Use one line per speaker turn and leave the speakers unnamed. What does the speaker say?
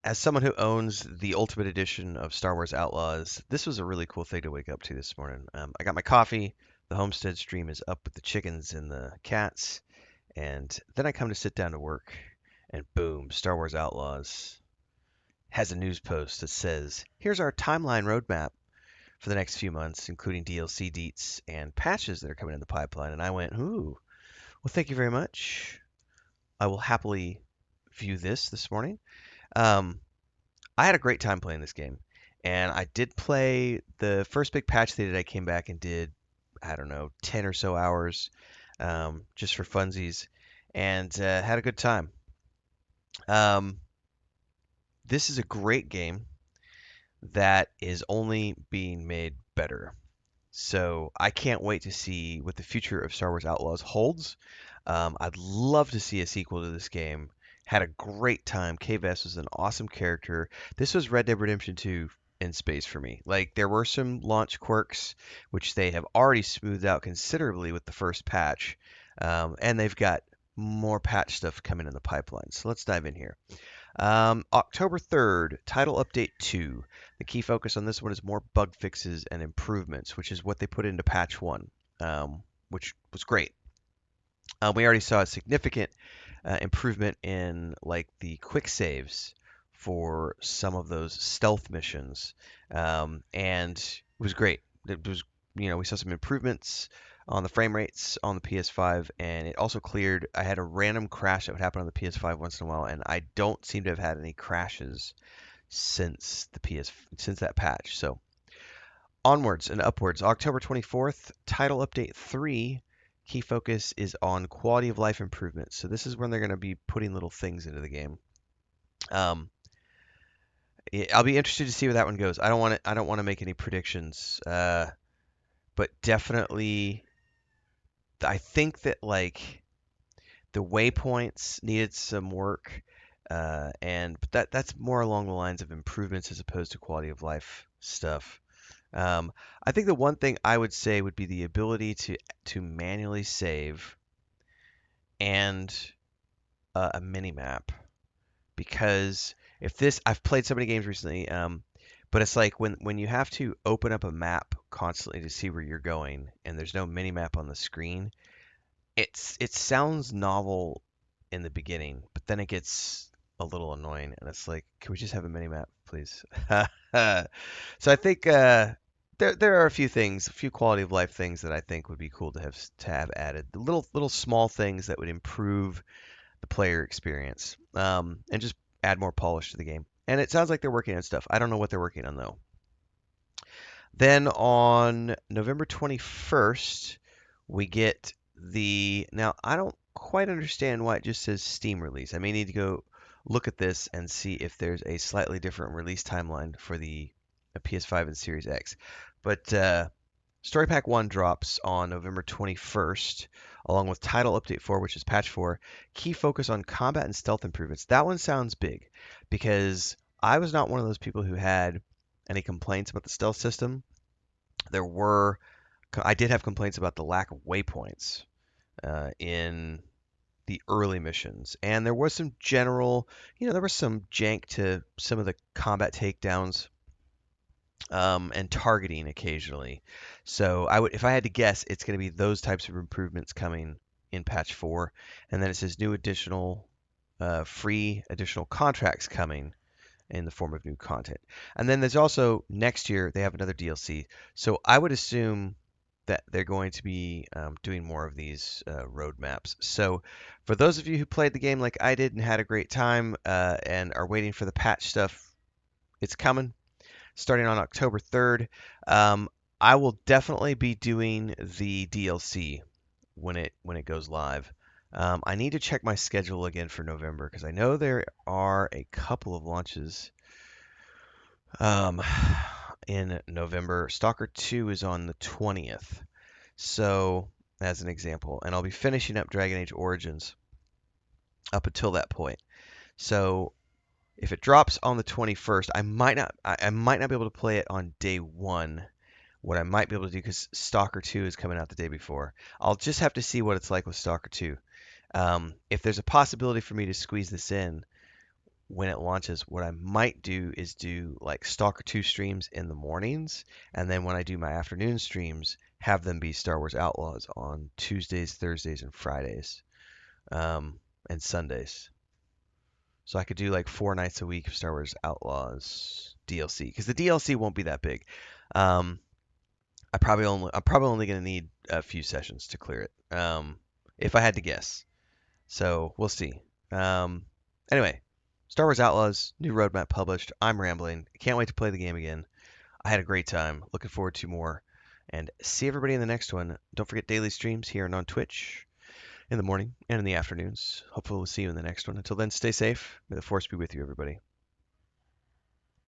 As someone who owns the Ultimate Edition of Star Wars Outlaws, this was a really cool thing to wake up to this morning. I got my coffee, the homestead stream is up with the chickens and the cats, and then I come to sit down to work, and boom, Star Wars Outlaws has a news post that says, here's our timeline roadmap for the next few months, including DLC deets and patches that are coming in the pipeline. And I went, ooh, well, thank you very much. I will happily view this morning. Um, I had a great time playing this game, and I did play the first big patch they did. I came back and did, I don't know, 10 or so hours, just for funsies, and had a good time. Um, this is a great game that is only being made better. So I can't wait to see what the future of Star Wars Outlaws holds. I'd love to see a sequel to this game. Had a great time. K-Vess was an awesome character. This was Red Dead Redemption 2 in space for me. Like, there were some launch quirks, which they have already smoothed out considerably with the first patch. And they've got more patch stuff coming in the pipeline. So let's dive in here. October 3rd, title update 2. The key focus on this one is more bug fixes and improvements, which is what they put into patch 1, which was great. We already saw a significant improvement in like the quick saves for some of those stealth missions, and it was great. It was, we saw some improvements on the frame rates on the PS5, and it also cleared. I had a random crash that would happen on the PS5 once in a while, and I don't seem to have had any crashes since that patch. So onwards and upwards. October 24th, title update 3. Key focus is on quality of life improvements. So this is when they're going to be putting little things into the game. Um, I'll be interested to see where that one goes. I don't want to make any predictions, but definitely, I think that like the waypoints needed some work, and but that's more along the lines of improvements as opposed to quality of life stuff. I think the one thing I would say would be the ability to manually save and a mini map, because if this I've played so many games recently, but it's like when you have to open up a map constantly to see where you're going and there's no mini map on the screen, it sounds novel in the beginning, but then it gets a little annoying, and it's like, can we just have a mini map, please? So I think there are a few things, a few quality of life things that I think would be cool to have added. The little small things that would improve the player experience, and just add more polish to the game. And it sounds like they're working on stuff. I don't know what they're working on though. Then on November 21st, we get now I don't quite understand why it just says Steam release. I may need to go look at this and see if there's a slightly different release timeline for the PS5 and Series X. But Story Pack 1 drops on November 21st, along with Title Update 4, which is patch 4. Key focus on combat and stealth improvements. That one sounds big because I was not one of those people who had any complaints about the stealth system. There were, I did have complaints about the lack of waypoints in the early missions, and there was some general, there was some jank to some of the combat takedowns, and targeting occasionally. So if I had to guess, it's going to be those types of improvements coming in patch 4, and then it says new additional, free additional contracts coming in the form of new content. And then there's also next year they have another DLC. So I would assume that they're going to be doing more of these roadmaps. So for those of you who played the game like I did and had a great time, and are waiting for the patch stuff, it's coming starting on October 3rd. I will definitely be doing the DLC when it goes live. I need to check my schedule again for November because I know there are a couple of launches um, in November. Stalker 2 is on the 20th. So, as an example, and I'll be finishing up Dragon Age Origins up until that point. So, if it drops on the 21st, I might not be able to play it on day 1. What I might be able to do, because Stalker 2 is coming out the day before. I'll just have to see what it's like with Stalker 2. If there's a possibility for me to squeeze this in, when it launches, what I might do is do like Stalker 2 streams in the mornings, and then when I do my afternoon streams, have them be Star Wars Outlaws on Tuesdays, Thursdays, and Fridays, and Sundays. So I could do like 4 nights a week of Star Wars Outlaws DLC, because the DLC won't be that big. Um, I'm probably only going to need a few sessions to clear it, if I had to guess. So we'll see. Um, anyway, Star Wars Outlaws, new roadmap published. I'm rambling. Can't wait to play the game again. I had a great time. Looking forward to more. And see everybody in the next one. Don't forget daily streams here and on Twitch in the morning and in the afternoons. Hopefully we'll see you in the next one. Until then, stay safe. May the force be with you, everybody.